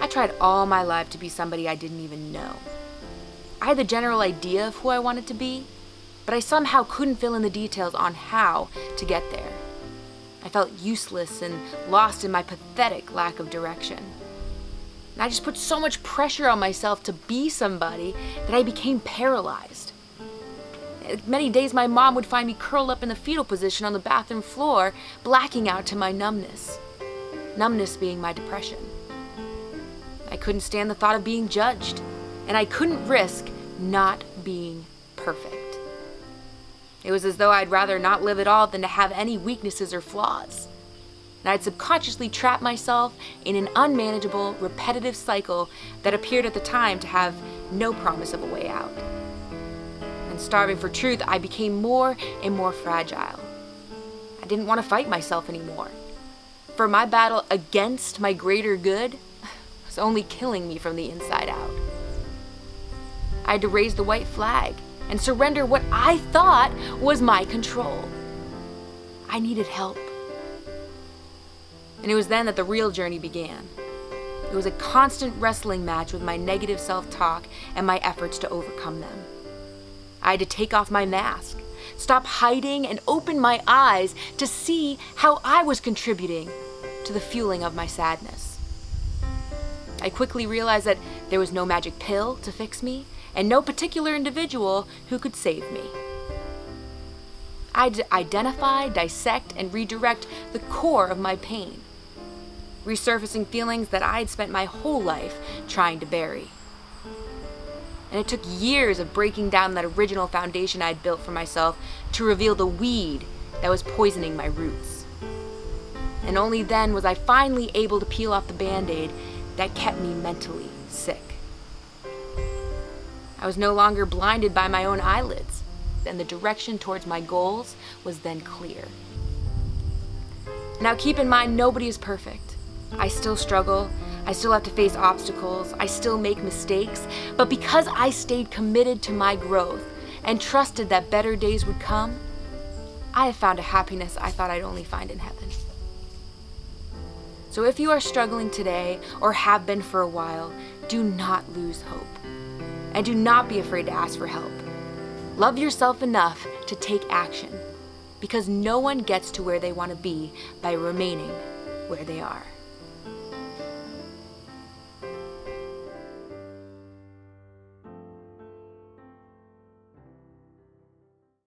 I tried all my life to be somebody I didn't even know. I had the general idea of who I wanted to be, but I somehow couldn't fill in the details on how to get there. I felt useless and lost in my pathetic lack of direction. And I just put so much pressure on myself to be somebody that I became paralyzed. Many days my mom would find me curled up in the fetal position on the bathroom floor, blacking out to my numbness. Numbness being my depression. I couldn't stand the thought of being judged, and I couldn't risk not being perfect. It was as though I'd rather not live at all than to have any weaknesses or flaws. And I'd subconsciously trap myself in an unmanageable, repetitive cycle that appeared at the time to have no promise of a way out. And starving for truth, I became more and more fragile. I didn't want to fight myself anymore. For my battle against my greater good was only killing me from the inside out. I had to raise the white flag and surrender what I thought was my control. I needed help. And it was then that the real journey began. It was a constant wrestling match with my negative self-talk and my efforts to overcome them. I had to take off my mask, stop hiding, and open my eyes to see how I was contributing to the fueling of my sadness. I quickly realized that there was no magic pill to fix me, and no particular individual who could save me. I had to identify, dissect, and redirect the core of my pain, resurfacing feelings that I had spent my whole life trying to bury. And it took years of breaking down that original foundation I'd built for myself to reveal the weed that was poisoning my roots. And only then was I finally able to peel off the Band-Aid that kept me mentally sick. I was no longer blinded by my own eyelids, and the direction towards my goals was then clear. Now keep in mind, nobody is perfect. I still struggle, I still have to face obstacles, I still make mistakes, but because I stayed committed to my growth and trusted that better days would come, I have found a happiness I thought I'd only find in heaven. So if you are struggling today or have been for a while, do not lose hope. And do not be afraid to ask for help. Love yourself enough to take action, because no one gets to where they want to be by remaining where they are.